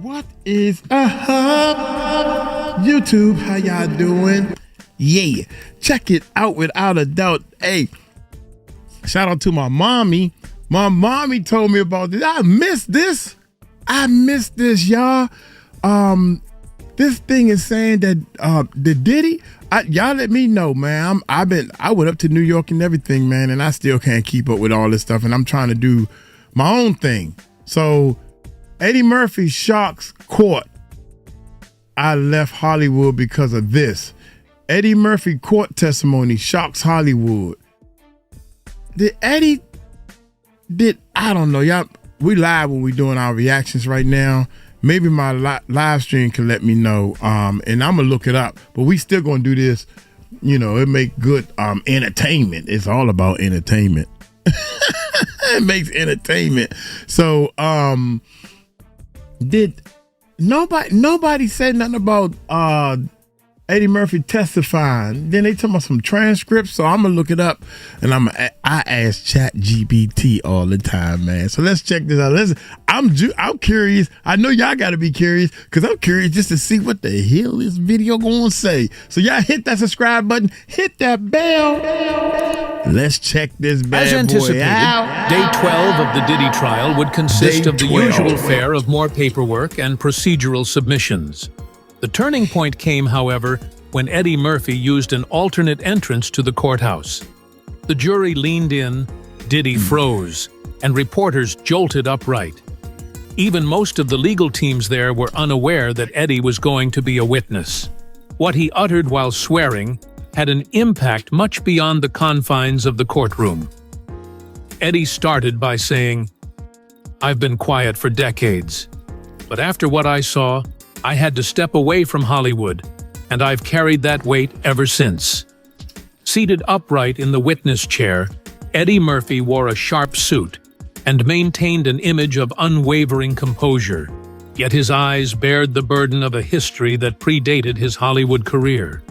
What is up, YouTube? How y'all doing? Yeah, check it out without a doubt. Hey, shout out to my mommy. My mommy told me about this. I missed this, y'all. This thing is saying that the Diddy. Y'all let me know, man. I went up to New York and everything, man, and I still can't keep up with all this stuff, and I'm trying to do my own thing. So Eddie Murphy shocks court. I left Hollywood because of this. Eddie Murphy court testimony shocks Hollywood. I don't know, y'all. We live when we doing our reactions right now. Maybe my live stream can let me know, and I'm gonna look it up. But we still gonna do this. You know, it make good entertainment. It's all about entertainment. It makes entertainment. So, did nobody said nothing about Eddie Murphy testifying? Then they talking about some transcripts, so I'm gonna look it up, and I ask ChatGPT all the time, man. So let's check this out. I'm curious. I know y'all got to be curious because I'm curious just to see what the hell this video gonna say. So y'all hit that subscribe button, hit that bell. Let's check this bad As anticipated, boy out. Day 12 of the Diddy trial would consist of the usual fare of more paperwork and procedural submissions. The turning point came, however, when Eddie Murphy used an alternate entrance to the courthouse. The jury leaned in, Diddy froze, and reporters jolted upright. Even most of the legal teams there were unaware that Eddie was going to be a witness. What he uttered while swearing had an impact much beyond the confines of the courtroom. Eddie started by saying, "I've been quiet for decades, but after what I saw, I had to step away from Hollywood, and I've carried that weight ever since." Seated upright in the witness chair, Eddie Murphy wore a sharp suit and maintained an image of unwavering composure, yet his eyes bared the burden of a history that predated his Hollywood career.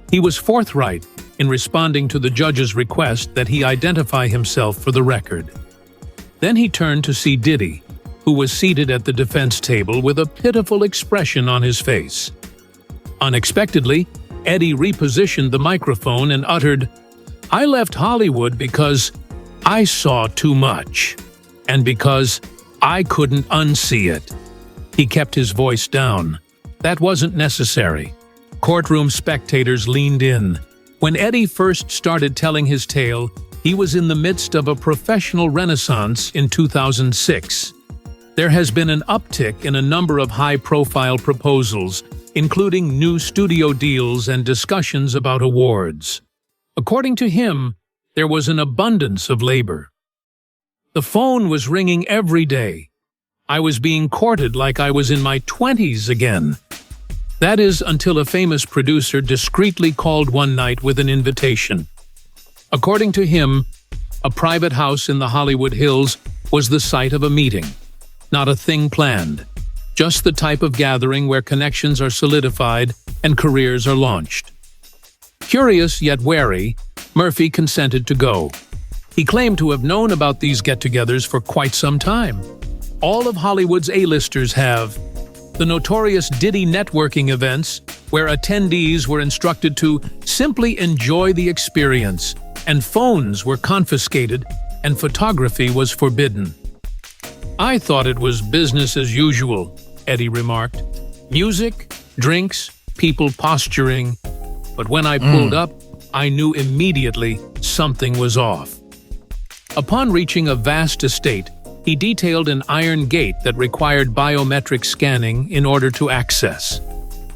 He was forthright in responding to the judge's request that he identify himself for the record. Then he turned to see Diddy, who was seated at the defense table with a pitiful expression on his face. Unexpectedly, Eddie repositioned the microphone and uttered, "I left Hollywood because I saw too much, and because I couldn't unsee it." He kept his voice down. That wasn't necessary. Courtroom spectators leaned in. When Eddie first started telling his tale, he was in the midst of a professional renaissance in 2006. There has been an uptick in a number of high-profile proposals, including new studio deals and discussions about awards. According to him, there was an abundance of labor. "The phone was ringing every day. I was being courted like I was in my 20s again." That is until a famous producer discreetly called one night with an invitation. According to him, a private house in the Hollywood Hills was the site of a meeting. Not a thing planned, just the type of gathering where connections are solidified and careers are launched. Curious yet wary, Murphy consented to go. He claimed to have known about these get-togethers for quite some time. All of Hollywood's A-listers have. The notorious Diddy networking events, where attendees were instructed to simply enjoy the experience, and phones were confiscated and photography was forbidden. "I thought it was business as usual," Eddie remarked. "Music, drinks, people posturing. But when I pulled up, I knew immediately something was off." Upon reaching a vast estate, he detailed an iron gate that required biometric scanning in order to access.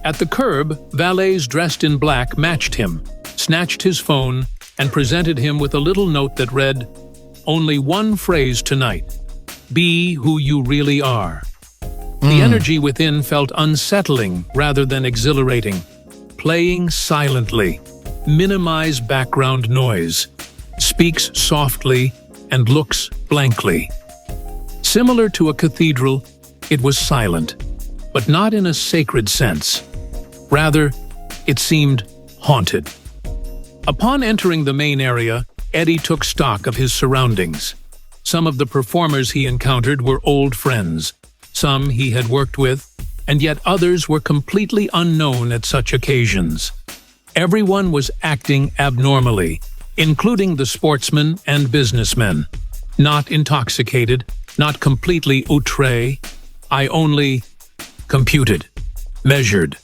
At the curb, valets dressed in black matched him, snatched his phone, and presented him with a little note that read, "Only one phrase tonight. Be who you really are." The energy within felt unsettling rather than exhilarating. Playing silently, minimize background noise, speaks softly, and looks blankly. Similar to a cathedral, it was silent, but not in a sacred sense. Rather, it seemed haunted. Upon entering the main area, Eddie took stock of his surroundings. Some of the performers he encountered were old friends, Some he had worked with, and yet others were completely unknown at such occasions. Everyone was acting abnormally, including the sportsmen and businessmen. Not intoxicated, not completely outré. I only computed, measured.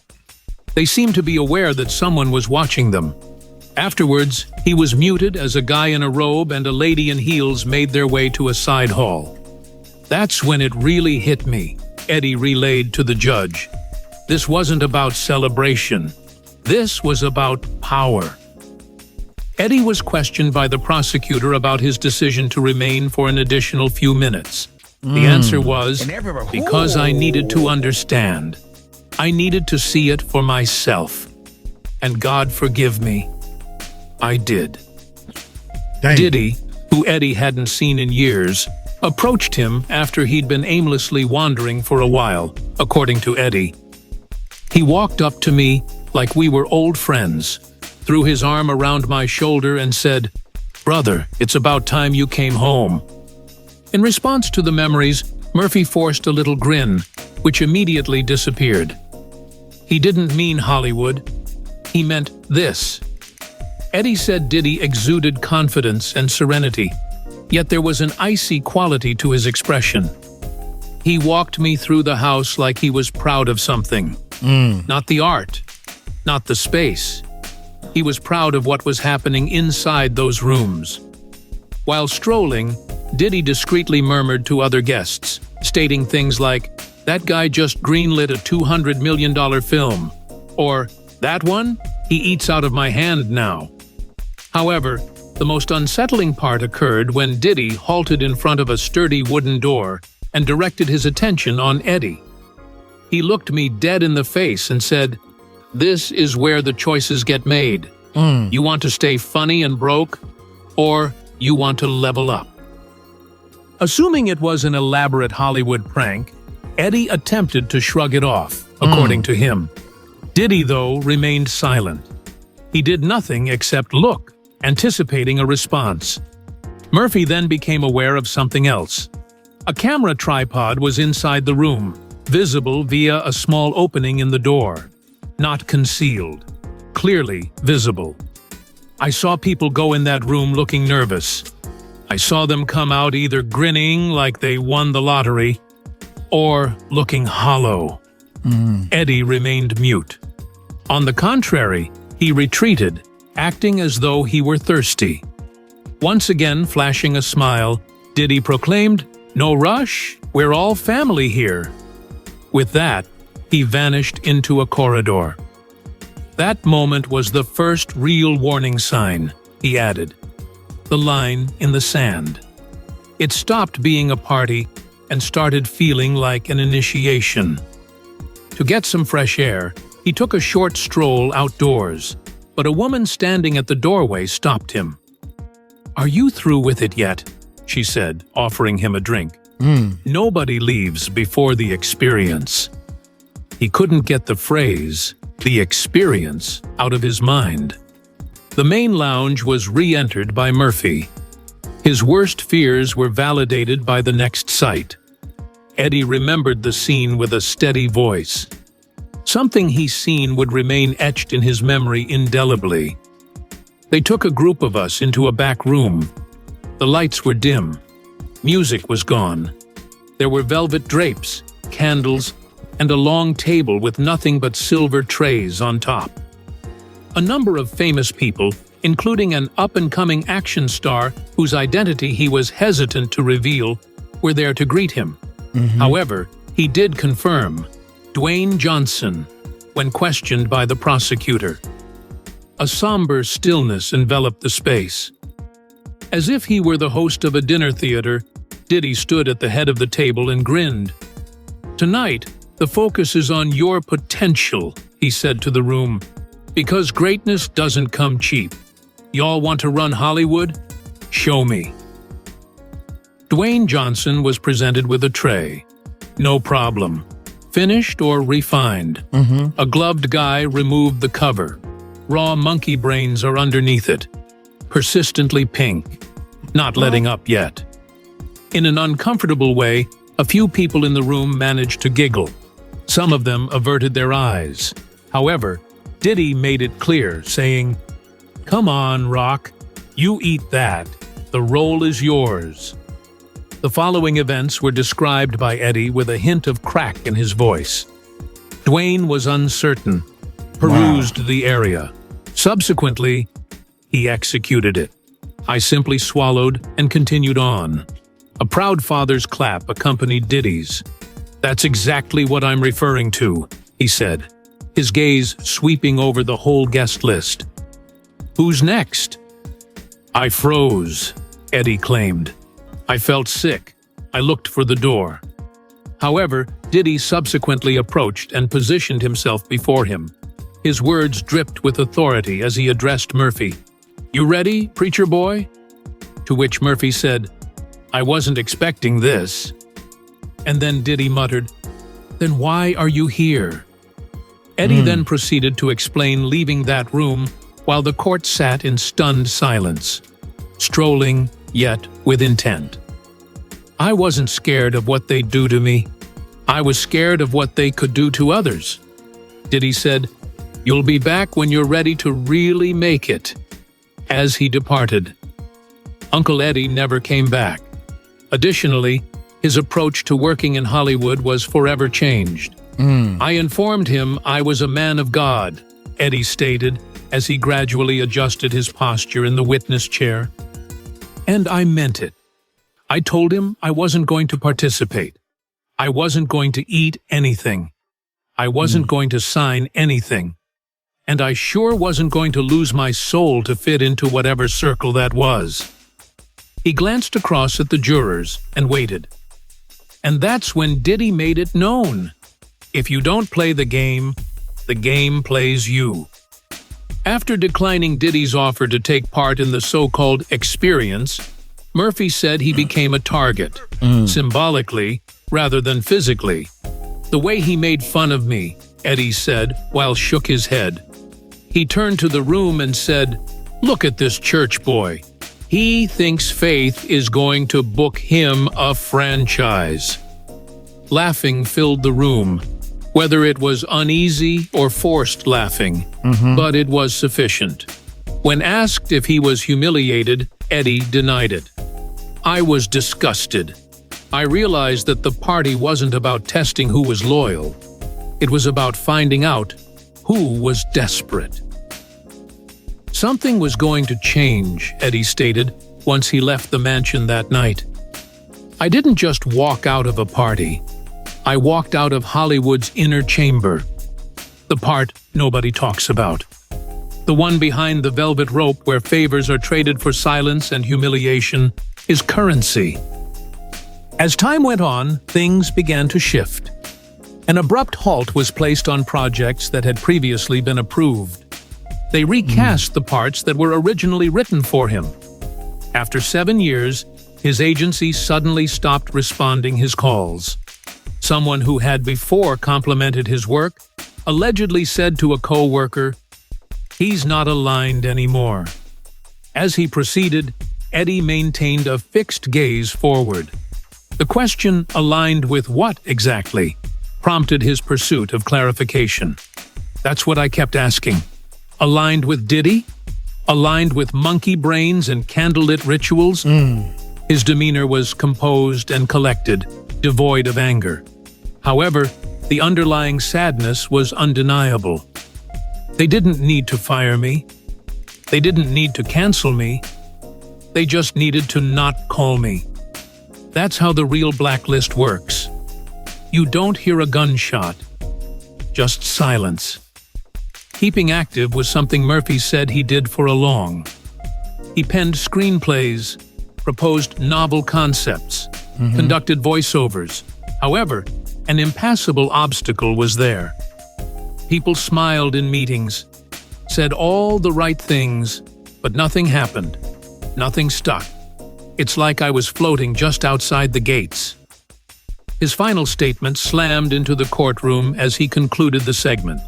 They seemed to be aware that someone was watching them. Afterwards, he was muted as a guy in a robe and a lady in heels made their way to a side hall. That's when it really hit me, Eddie relayed to the judge. This wasn't about celebration. This was about power. Eddie was questioned by the prosecutor about his decision to remain for an additional few minutes. The answer was, because I needed to understand. I needed to see it for myself. And God forgive me, I did. Dang. Diddy, who Eddie hadn't seen in years, approached him after he'd been aimlessly wandering for a while, according to Eddie. He walked up to me like we were old friends, threw his arm around my shoulder and said, "Brother, it's about time you came home." In response to the memories, Murphy forced a little grin, which immediately disappeared. He didn't mean Hollywood. He meant this. Eddie said Diddy exuded confidence and serenity, yet there was an icy quality to his expression. He walked me through the house like he was proud of something. Not the art, not the space. He was proud of what was happening inside those rooms. While strolling, Diddy discreetly murmured to other guests, stating things like, "That guy just greenlit a $200 million film," or, "That one? He eats out of my hand now." However, the most unsettling part occurred when Diddy halted in front of a sturdy wooden door and directed his attention on Eddie. He looked me dead in the face and said, "This is where the choices get made. You want to stay funny and broke, or you want to level up?" Assuming it was an elaborate Hollywood prank, Eddie attempted to shrug it off, according to him. Diddy, though, remained silent. He did nothing except look, anticipating a response. Murphy then became aware of something else. A camera tripod was inside the room, visible via a small opening in the door. Not concealed. Clearly visible. I saw people go in that room looking nervous. I saw them come out either grinning like they won the lottery, or looking hollow. Eddie remained mute. On the contrary, he retreated, acting as though he were thirsty. Once again flashing a smile, Diddy proclaimed, "No rush, we're all family here." With that, he vanished into a corridor. That moment was the first real warning sign, he added. The line in the sand. It stopped being a party and started feeling like an initiation. To get some fresh air, he took a short stroll outdoors, but a woman standing at the doorway stopped him. "Are you through with it yet?" she said, offering him a drink. Nobody leaves before the experience. He couldn't get the phrase, the experience, out of his mind. The main lounge was re-entered by Murphy. His worst fears were validated by the next sight. Eddie remembered the scene with a steady voice. Something he'd seen would remain etched in his memory indelibly. They took a group of us into a back room. The lights were dim. Music was gone. There were velvet drapes, candles, and a long table with nothing but silver trays on top. A number of famous people, including an up-and-coming action star whose identity he was hesitant to reveal, were there to greet him. However, he did confirm, Dwayne Johnson, when questioned by the prosecutor. A somber stillness enveloped the space. As if he were the host of a dinner theater, Diddy stood at the head of the table and grinned. "Tonight, the focus is on your potential," he said to the room, "because greatness doesn't come cheap. Y'all want to run Hollywood? Show me." Dwayne Johnson was presented with a tray. No problem. Finished or refined. A gloved guy removed the cover. Raw monkey brains are underneath it. Persistently pink. Not letting up yet. In an uncomfortable way, A few people in the room managed to giggle. Some of them averted their eyes. However, Diddy made it clear, saying, "Come on, Rock. You eat that. The role is yours." The following events were described by Eddie with a hint of crack in his voice. Dwayne was uncertain, perused the area. Subsequently, he executed it. I simply swallowed and continued on. A proud father's clap accompanied Diddy's. "That's exactly what I'm referring to," he said, his gaze sweeping over the whole guest list. "Who's next?" "I froze," Eddie claimed. "I felt sick. I looked for the door." However, Diddy subsequently approached and positioned himself before him. His words dripped with authority as he addressed Murphy. "You ready, preacher boy?" To which Murphy said, "I wasn't expecting this." And then Diddy muttered, "Then why are you here?" Eddie then proceeded to explain leaving that room while the court sat in stunned silence, strolling, yet with intent. "I wasn't scared of what they'd do to me. I was scared of what they could do to others." Diddy said, "You'll be back when you're ready to really make it," as he departed. Uncle Eddie never came back. Additionally, his approach to working in Hollywood was forever changed. "I informed him I was a man of God," Eddie stated as he gradually adjusted his posture in the witness chair. "And I meant it. I told him I wasn't going to participate. I wasn't going to eat anything. I wasn't going to sign anything. And I sure wasn't going to lose my soul to fit into whatever circle that was." He glanced across at the jurors and waited. And that's when Diddy made it known. If you don't play the game plays you. After declining Diddy's offer to take part in the so-called experience, Murphy said he became a target, symbolically rather than physically. "The way he made fun of me," Eddie said while shook his head. He turned to the room and said, "Look at this church boy. He thinks faith is going to book him a franchise." Laughing filled the room, whether it was uneasy or forced laughing, but it was sufficient. When asked if he was humiliated, Eddie denied it. "I was disgusted. I realized that the party wasn't about testing who was loyal. It was about finding out who was desperate." Something was going to change, Eddie stated, once he left the mansion that night. "I didn't just walk out of a party. I walked out of Hollywood's inner chamber. The part nobody talks about. The one behind the velvet rope where favors are traded for silence and humiliation is currency." As time went on, things began to shift. An abrupt halt was placed on projects that had previously been approved. They recast the parts that were originally written for him. After 7 years, his agency suddenly stopped responding his calls. Someone who had before complimented his work allegedly said to a co-worker, "He's not aligned anymore." As he proceeded, Eddie maintained a fixed gaze forward. The question, "aligned with what exactly?" prompted his pursuit of clarification. "That's what I kept asking. Aligned with Diddy? Aligned with monkey brains and candlelit rituals?" His demeanor was composed and collected, devoid of anger. However, the underlying sadness was undeniable. "They didn't need to fire me. They didn't need to cancel me. They just needed to not call me. That's how the real blacklist works. You don't hear a gunshot, just silence." Keeping active was something Murphy said he did for a long. He penned screenplays, proposed novel concepts, conducted voiceovers. However, an impassable obstacle was there. People smiled in meetings, said all the right things, but nothing happened. Nothing stuck. It's like I was floating just outside the gates. His final statement slammed into the courtroom as he concluded the segment.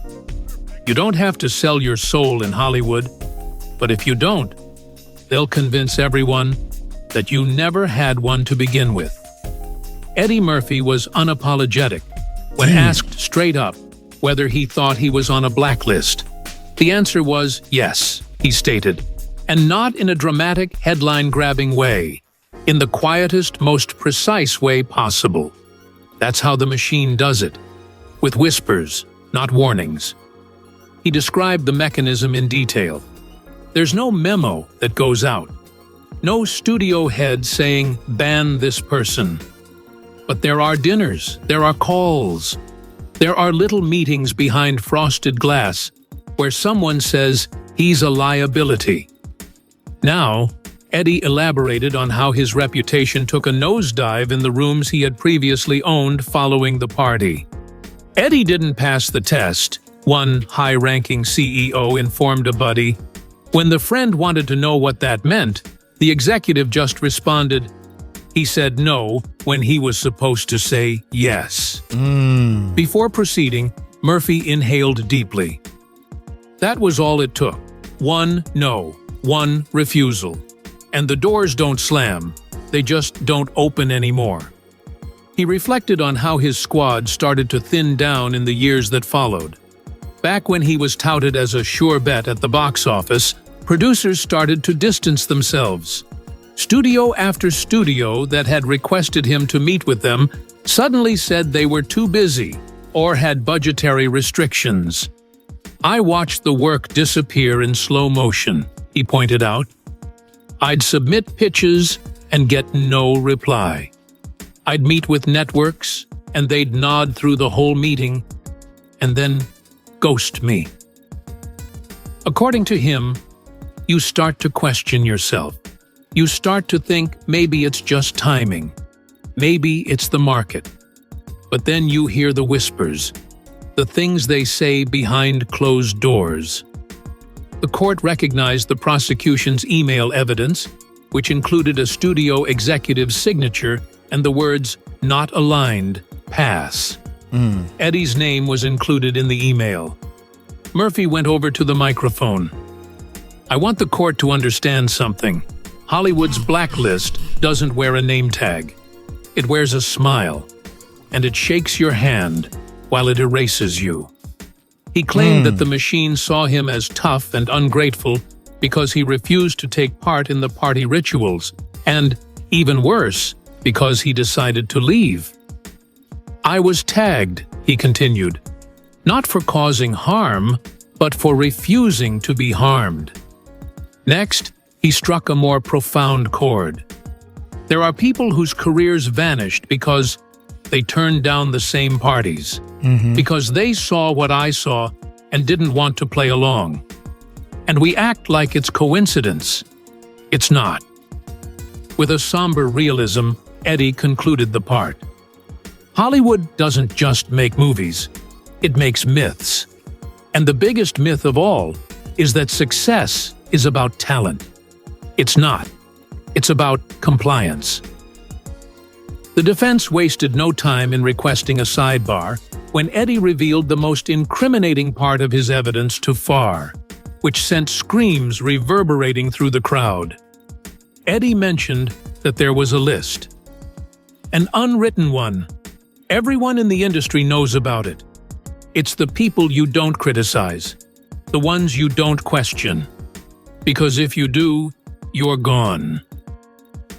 "You don't have to sell your soul in Hollywood, but if you don't, they'll convince everyone that you never had one to begin with." Eddie Murphy was unapologetic when asked straight up whether he thought he was on a blacklist. The answer was yes, he stated, and not in a dramatic, headline-grabbing way, in the quietest, most precise way possible. That's how the machine does it, with whispers, not warnings. He described the mechanism in detail. There's no memo that goes out, no studio head saying, ban this person. But there are dinners, there are calls, there are little meetings behind frosted glass where someone says he's a liability. Now, Eddie elaborated on how his reputation took a nosedive in the rooms he had previously owned following the party. Eddie didn't pass the test, one high-ranking CEO informed a buddy. When the friend wanted to know what that meant, the executive just responded, he said no when he was supposed to say yes. Before proceeding, Murphy inhaled deeply. That was all it took. One no, one refusal. And the doors don't slam, they just don't open anymore. He reflected on how his squad started to thin down in the years that followed. Back when he was touted as a sure bet at the box office, producers started to distance themselves. Studio after studio that had requested him to meet with them suddenly said they were too busy or had budgetary restrictions. I watched the work disappear in slow motion, he pointed out. I'd submit pitches and get no reply. I'd meet with networks and they'd nod through the whole meeting and then ghost me. According to him, you start to question yourself. You start to think maybe it's just timing. Maybe it's the market. But then you hear the whispers, the things they say behind closed doors. The court recognized the prosecution's email evidence, which included a studio executive's signature and the words, "not aligned, pass." Eddie's name was included in the email. Murphy went over to the microphone. I want the court to understand something. Hollywood's blacklist doesn't wear a name tag. It wears a smile, and it shakes your hand while it erases you. He claimed that the machine saw him as tough and ungrateful because he refused to take part in the party rituals, and, even worse, because he decided to leave. I was tagged, he continued, not for causing harm, but for refusing to be harmed. Next, he struck a more profound chord. There are people whose careers vanished because they turned down the same parties, because they saw what I saw and didn't want to play along. And we act like it's coincidence. It's not. With a somber realism, Eddie concluded the part. Hollywood doesn't just make movies, it makes myths. And the biggest myth of all is that success is about talent. It's not. It's about compliance. The defense wasted no time in requesting a sidebar when Eddie revealed the most incriminating part of his evidence to FAR, which sent screams reverberating through the crowd. Eddie mentioned that there was a list. An unwritten one. Everyone in the industry knows about it. It's the people you don't criticize, the ones you don't question. Because if you do, you're gone.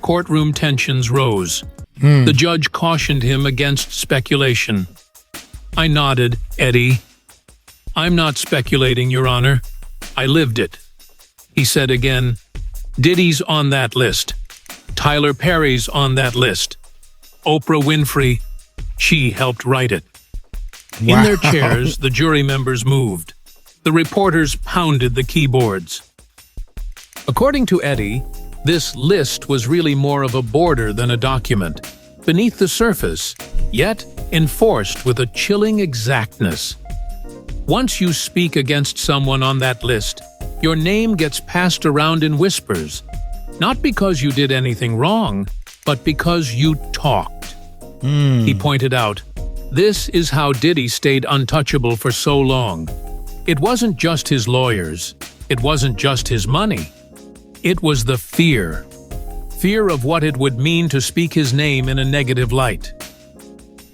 Courtroom tensions rose. The judge cautioned him against speculation. I nodded, Eddie. I'm not speculating, Your Honor. I lived it. He said again, Diddy's on that list. Tyler Perry's on that list. Oprah Winfrey, she helped write it. Wow. In their chairs, the jury members moved. The reporters pounded the keyboards. According to Eddie, this list was really more of a border than a document, beneath the surface, yet enforced with a chilling exactness. Once you speak against someone on that list, your name gets passed around in whispers, not because you did anything wrong, but because you talked. He pointed out, this is how Diddy stayed untouchable for so long. It wasn't just his lawyers. It wasn't just his money. It was the fear. Fear of what it would mean to speak his name in a negative light.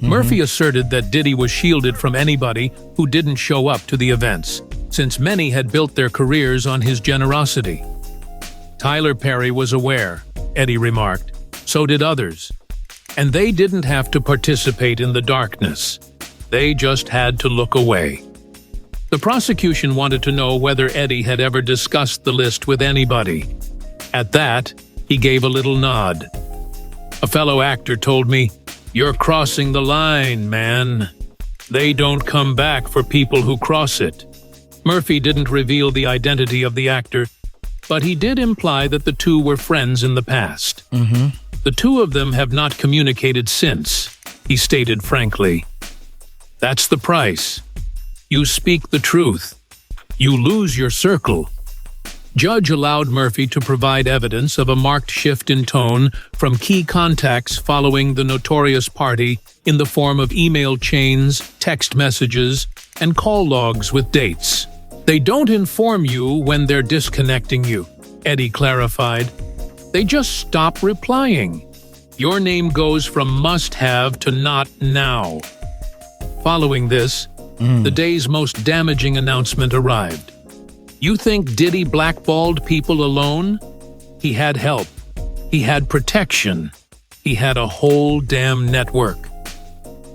Murphy asserted that Diddy was shielded from anybody who didn't show up to the events, since many had built their careers on his generosity. Tyler Perry was aware, Eddie remarked. So did others. And they didn't have to participate in the darkness. They just had to look away. The prosecution wanted to know whether Eddie had ever discussed the list with anybody. At that, he gave a little nod. A fellow actor told me, "You're crossing the line, man. They don't come back for people who cross it." Murphy didn't reveal the identity of the actor, but he did imply that the two were friends in the past. The two of them have not communicated since, he stated frankly. That's the price. You speak the truth. You lose your circle. Judge allowed Murphy to provide evidence of a marked shift in tone from key contacts following the notorious party in the form of email chains, text messages, and call logs with dates. They don't inform you when they're disconnecting you, Eddie clarified. They just stop replying. Your name goes from must-have to not now. Following this, the day's most damaging announcement arrived. You think Diddy blackballed people alone? He had help. He had protection. He had a whole damn network.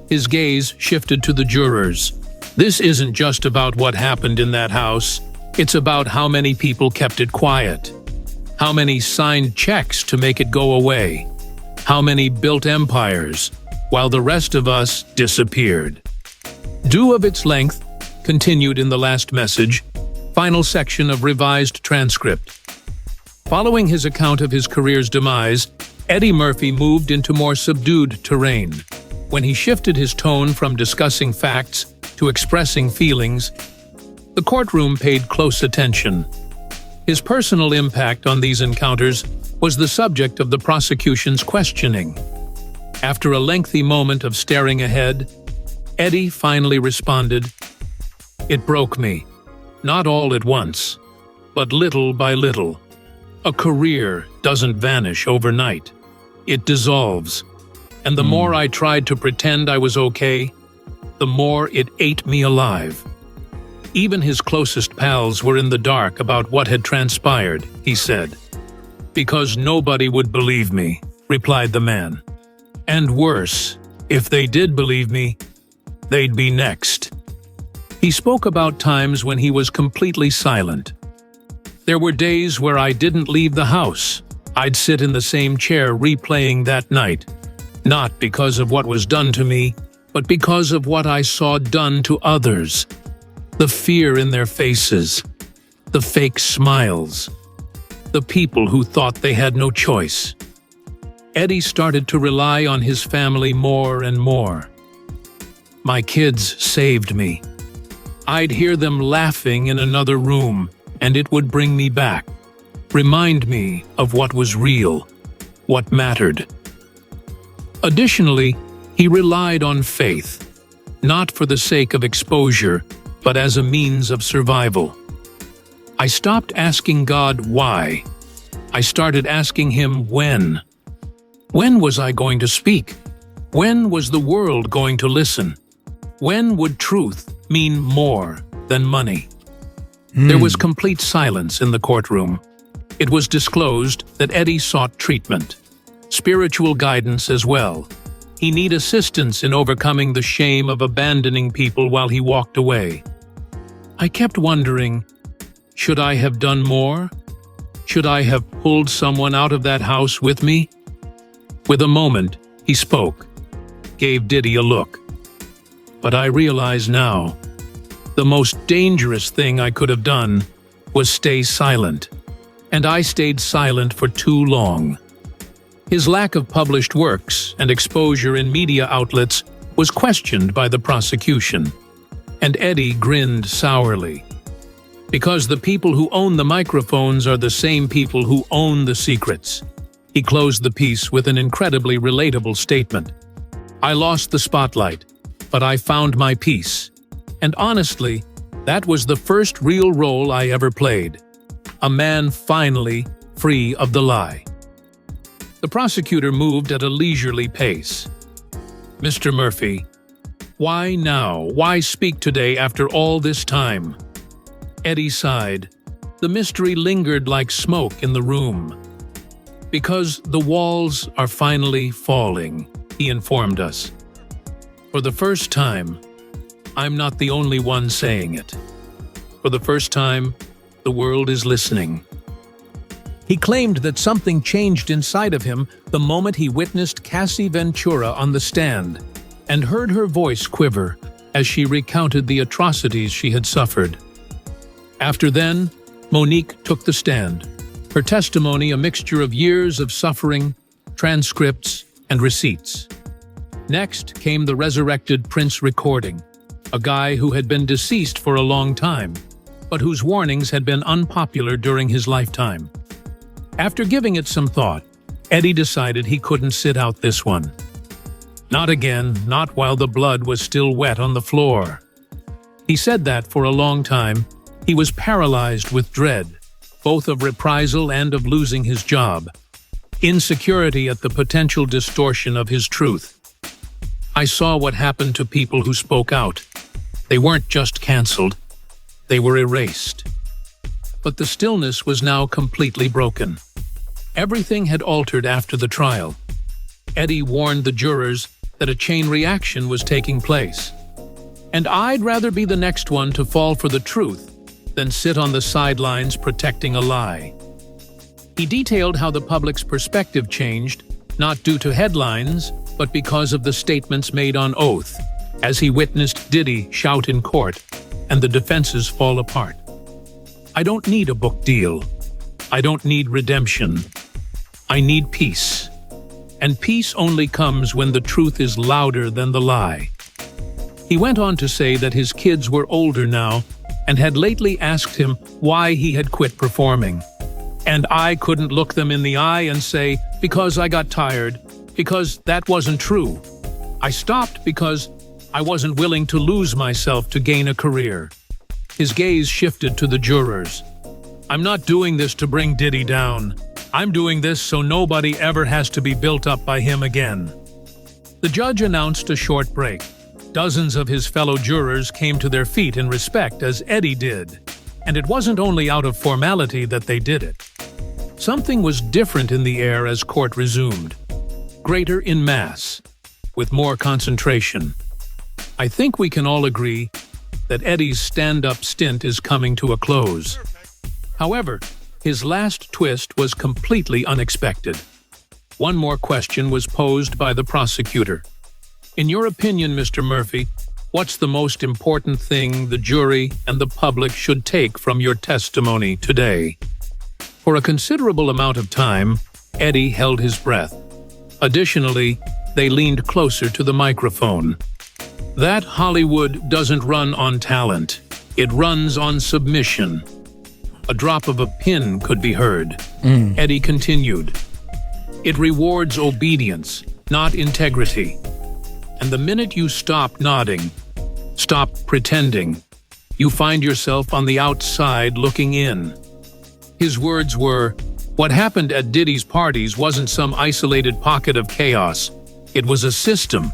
His gaze shifted to the jurors. This isn't just about what happened in that house. It's about how many people kept it quiet. How many signed checks to make it go away. How many built empires, while the rest of us disappeared. Due of its length, continued in the last message, final section of revised transcript. Following his account of his career's demise, Eddie Murphy moved into more subdued terrain. When he shifted his tone from discussing facts to expressing feelings, the courtroom paid close attention. His personal impact on these encounters was the subject of the prosecution's questioning. After a lengthy moment of staring ahead, Eddie finally responded, "It broke me. Not all at once, but little by little. A career doesn't vanish overnight. It dissolves. And the more I tried to pretend I was okay, the more it ate me alive." Even his closest pals were in the dark about what had transpired, he said. "Because nobody would believe me," replied the man. "And worse, if they did believe me, they'd be next." He spoke about times when he was completely silent. "There were days where I didn't leave the house. I'd sit in the same chair replaying that night, not because of what was done to me, but because of what I saw done to others. The fear in their faces, the fake smiles, the people who thought they had no choice." Eddie started to rely on his family more and more. "My kids saved me. I'd hear them laughing in another room, and it would bring me back, remind me of what was real, what mattered." Additionally, he relied on faith, not for the sake of exposure, but as a means of survival. "I stopped asking God why. I started asking Him when. When was I going to speak? When was the world going to listen? When would truth mean more than money?" There was complete silence in the courtroom. It was disclosed that Eddie sought treatment, spiritual guidance as well. He needed assistance in overcoming the shame of abandoning people while he walked away. "I kept wondering, should I have done more? Should I have pulled someone out of that house with me?" With a moment, he spoke, gave Diddy a look. "But I realize now, the most dangerous thing I could have done was stay silent. And I stayed silent for too long." His lack of published works and exposure in media outlets was questioned by the prosecution, and Eddie grinned sourly. Because the people who own the microphones are the same people who own the secrets. He closed the piece with an incredibly relatable statement. "I lost the spotlight, but I found my peace. And honestly, that was the first real role I ever played. A man finally free of the lie." The prosecutor moved at a leisurely pace. Mr. Murphy, why now? Why speak today after all this time? Eddie sighed. The mystery lingered like smoke in the room. Because the walls are finally falling, he informed us. For the first time, I'm not the only one saying it. For the first time, the world is listening. He claimed that something changed inside of him the moment he witnessed Cassie Ventura on the stand and heard her voice quiver as she recounted the atrocities she had suffered. After then, Monique took the stand, her testimony a mixture of years of suffering, transcripts, and receipts. Next came the resurrected Prince recording, a guy who had been deceased for a long time, but whose warnings had been unpopular during his lifetime. After giving it some thought, Eddie decided he couldn't sit out this one. Not again, not while the blood was still wet on the floor. He said that for a long time, he was paralyzed with dread, both of reprisal and of losing his job, insecurity at the potential distortion of his truth. I saw what happened to people who spoke out. They weren't just canceled, they were erased. But the stillness was now completely broken. Everything had altered after the trial. Eddie warned the jurors that a chain reaction was taking place. And I'd rather be the next one to fall for the truth than sit on the sidelines protecting a lie. He detailed how the public's perspective changed, not due to headlines, but because of the statements made on oath, as he witnessed Diddy shout in court and the defenses fall apart. I don't need a book deal. I don't need redemption. I need peace. And peace only comes when the truth is louder than the lie. He went on to say that his kids were older now and had lately asked him why he had quit performing. And I couldn't look them in the eye and say, because I got tired, because that wasn't true. I stopped because I wasn't willing to lose myself to gain a career. His gaze shifted to the jurors. I'm not doing this to bring Diddy down. I'm doing this so nobody ever has to be built up by him again. The judge announced a short break. Dozens of his fellow jurors came to their feet in respect as Eddie did. And it wasn't only out of formality that they did it. Something was different in the air as court resumed. Greater in mass, with more concentration. I think we can all agree that Eddie's stand-up stint is coming to a close. However, his last twist was completely unexpected. One more question was posed by the prosecutor. In your opinion, Mr. Murphy, what's the most important thing the jury and the public should take from your testimony today? For a considerable amount of time, Eddie held his breath. Additionally, they leaned closer to the microphone. That Hollywood doesn't run on talent. It runs on submission. A drop of a pin could be heard. Eddie continued. It rewards obedience, not integrity. And the minute you stop nodding, stop pretending, you find yourself on the outside looking in. His words were, what happened at Diddy's parties wasn't some isolated pocket of chaos. It was a system.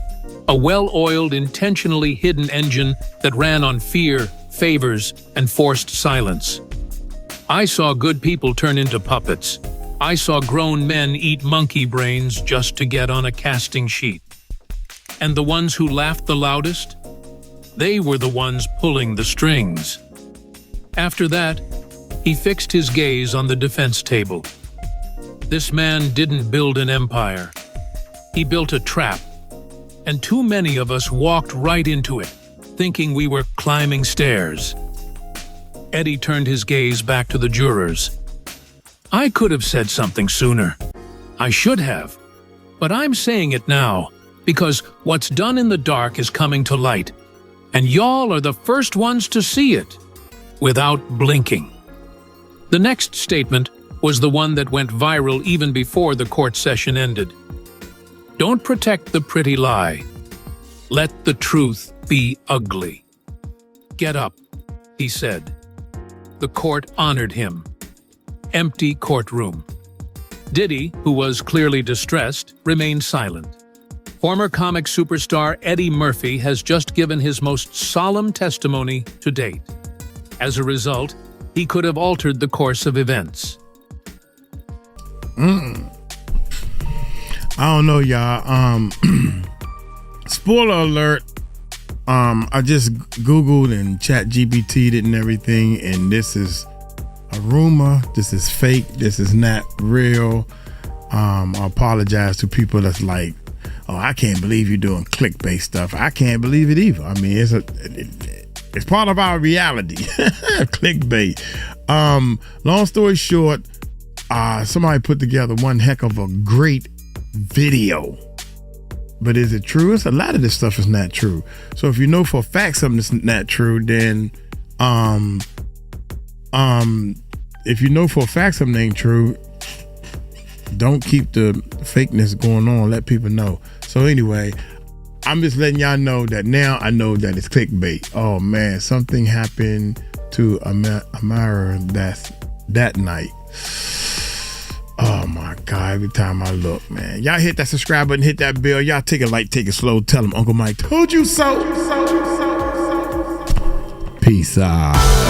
A well-oiled, intentionally hidden engine that ran on fear, favors, and forced silence. I saw good people turn into puppets. I saw grown men eat monkey brains just to get on a casting sheet. And the ones who laughed the loudest? They were the ones pulling the strings. After that, he fixed his gaze on the defense table. This man didn't build an empire. He built a trap. And too many of us walked right into it, thinking we were climbing stairs. Eddie turned his gaze back to the jurors. I could have said something sooner. I should have. But I'm saying it now, because what's done in the dark is coming to light. And y'all are the first ones to see it, without blinking. The next statement was the one that went viral even before the court session ended. Don't protect the pretty lie. Let the truth be ugly. Get up, he said. The court honored him. Empty courtroom. Diddy, who was clearly distressed, remained silent. Former comic superstar Eddie Murphy has just given his most solemn testimony to date. As a result, he could have altered the course of events. I don't know, y'all. Spoiler alert. I just Googled and ChatGPT'd it and everything, and this is a rumor. This is fake. This is not real. I apologize to people that's like, oh, I can't believe you're doing clickbait stuff. I can't believe it either. I mean, it's part of our reality. Clickbait. Long story short, somebody put together one heck of a great video. But is it true? It's a lot of this stuff is not true. So if you know for a fact something's not true, then if you know for a fact something ain't true, don't keep the fakeness going on. Let people know. So anyway, I'm just letting y'all know that now I know that it's clickbait. Oh man, something happened to Amara that night. Oh my God, every time I look, man. Y'all hit that subscribe button, hit that bell. Y'all take it light, take it slow. Tell them Uncle Mike told you so. Peace out.